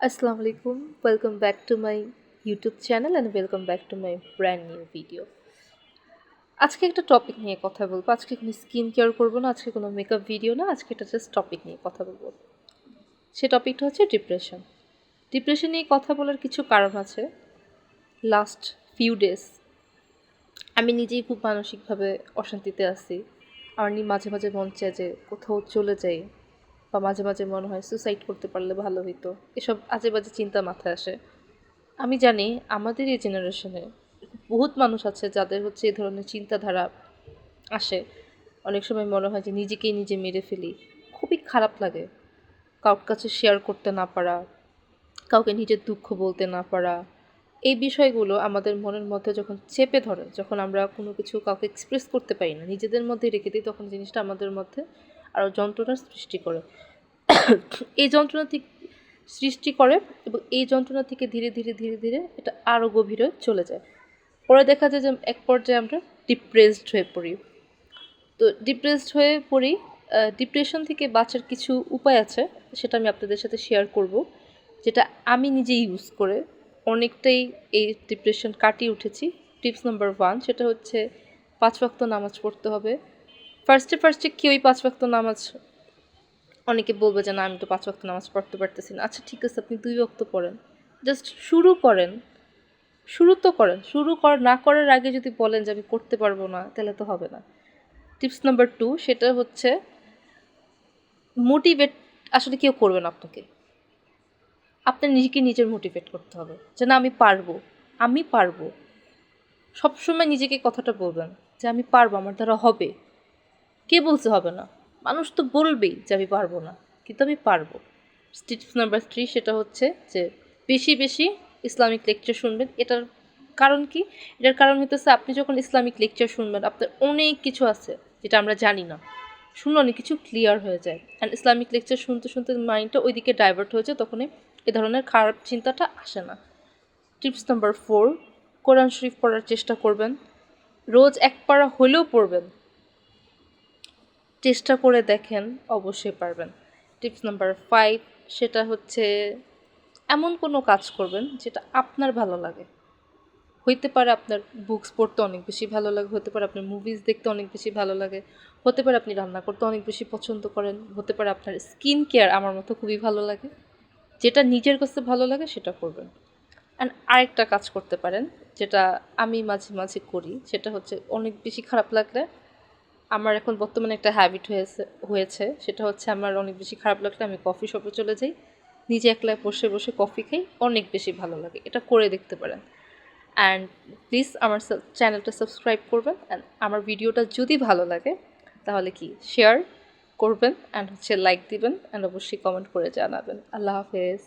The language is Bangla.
Assalamu alaikum. Welcome back to my YouTube channel and welcome back to my brand new video. আজকে একটা টপিক নিয়ে কথা বলবো। আজকে কোনো স্কিন কেয়ার করবো না, আজকে কোনো মেকআপ ভিডিও না, আজকে একটা জাস্ট টপিক নিয়ে কথা বলবো। সে টপিকটা হচ্ছে ডিপ্রেশন। ডিপ্রেশন নিয়ে কথা বলার কিছু কারণ আছে। লাস্ট ফিউ ডেজ আমি নিজেই খুব মানসিকভাবে অশান্তিতে আছি। আমার মাঝে মাঝে মন চায় যে কোথাও চলে যাই, বা মাঝে মাঝে মনে হয় সুসাইড করতে পারলে ভালো হতো। এসব আজে বাজে চিন্তা মাথায় আসে। আমি জানি আমাদের এই জেনারেশনে বহুত মানুষ আছে যাদের হচ্ছে এই ধরনের চিন্তাধারা আসে। অনেক সময় মনে হয় যে নিজেকেই নিজে মেরে ফেলি। খুবই খারাপ লাগে কারোর কাছে শেয়ার করতে না পারা, কাউকে নিজের দুঃখ বলতে না পারা। এই বিষয়গুলো আমাদের মনের মধ্যে যখন চেপে ধরে, যখন আমরা কোনো কিছু কাউকে এক্সপ্রেস করতে পারি না, নিজেদের মধ্যে রেখে দিই, তখন জিনিসটা আমাদের মধ্যে আরও যন্ত্রণার সৃষ্টি করে। এই যন্ত্রণা থেকে সৃষ্টি করে এবং এই যন্ত্রণা থেকে ধীরে ধীরে ধীরে ধীরে এটা আরও গভীরে চলে যায়। পরে দেখা যায় যে এক পর্যায়ে আমরা ডিপ্রেসড হয়ে পড়ি। তো ডিপ্রেসড হয়ে পড়ি, ডিপ্রেশন থেকে বাঁচার কিছু উপায় আছে, সেটা আমি আপনাদের সাথে শেয়ার করব, যেটা আমি নিজে ইউজ করে অনেকটাই এই ডিপ্রেশন কাটিয়ে উঠেছি। টিপস নাম্বার 1, সেটা হচ্ছে 5 ওয়াক্ত নামাজ পড়তে হবে। ফার্স্টে কেউই 5 ওয়াক্ত নামাজ, অনেকে বলবে যে না আমি তো 5 ওয়াক্ত নামাজ পড়তে পারতেছি না। আচ্ছা ঠিক আছে, আপনি 2 ওয়াক্ত পড়েন, জাস্ট শুরু করেন। শুরু না করার আগে যদি বলেন যে আমি করতে পারবো না, তাহলে তো হবে না। টিপস নাম্বার 2, সেটা হচ্ছে মোটিভেট আসলে কেউ করবে না আপনাকে, আপনার নিজেকে নিজের মোটিভেট করতে হবে যে না আমি পারবো। সবসময় নিজেকে কথাটা বলবেন যে আমি পারবো, আমার দ্বারা হবে। কে বলছে হবে না? মানুষ তো বলবেই যে আমি পারবো না, কিন্তু আমি পারবো। টিপস নাম্বার 3, সেটা হচ্ছে যে বেশি বেশি ইসলামিক লেকচার শুনবেন। এটার কারণ কি? এটার কারণ হইতেছে আপনি যখন ইসলামিক লেকচার শুনবেন, আপনার অনেক কিছু আছে যেটা আমরা জানি না, শুনলে অনেক কিছু ক্লিয়ার হয়ে যায়। অ্যান্ড ইসলামিক লেকচার শুনতে শুনতে মাইন্ডটা ওইদিকে ডাইভার্ট হয়ে যায়, তখনই এ ধরনের খারাপ চিন্তাটা আসে না। টিপস নাম্বার 4, কোরআন শরীফ পড়ার চেষ্টা করবেন। রোজ 1 পারা হলেও পড়বেন। চেষ্টা করে দেখেন, অবশ্যই পারবেন। টিপস নাম্বার 5, সেটা হচ্ছে এমন কোনো কাজ করবেন যেটা আপনার ভালো লাগে। হইতে পারে আপনার বুকস পড়তে অনেক বেশি ভালো লাগে, হতে পারে আপনার মুভিজ দেখতে অনেক বেশি ভালো লাগে, হতে পারে আপনি রান্না করতে অনেক বেশি পছন্দ করেন, হতে পারে আপনার স্কিন কেয়ার আমার মতো খুবই ভালো লাগে। যেটা নিজের কাছে ভালো লাগে সেটা করবেন। অ্যান্ড আরেকটা কাজ করতে পারেন, যেটা আমি মাঝে মাঝে করি, সেটা হচ্ছে অনেক বেশি খারাপ লাগলে, আমার এখন বর্তমানে একটা হ্যাবিট হয়েছে, সেটা হচ্ছে আমার অনেক বেশি খারাপ লাগলে আমি কফি শপে চলে যাই, নিজে একলা বসে বসে কফি খাই, অনেক বেশি ভালো লাগে। এটা করে দেখতে পারেন। অ্যান্ড প্লিজ আমার চ্যানেলটা সাবস্ক্রাইব করবেন। অ্যান্ড আমার ভিডিওটা যদি ভালো লাগে তাহলে কি শেয়ার করবেন, অ্যান্ড হচ্ছে লাইক দিবেন, অ্যান্ড অবশ্যই কমেন্ট করে জানাবেন। আল্লাহ হাফেজ।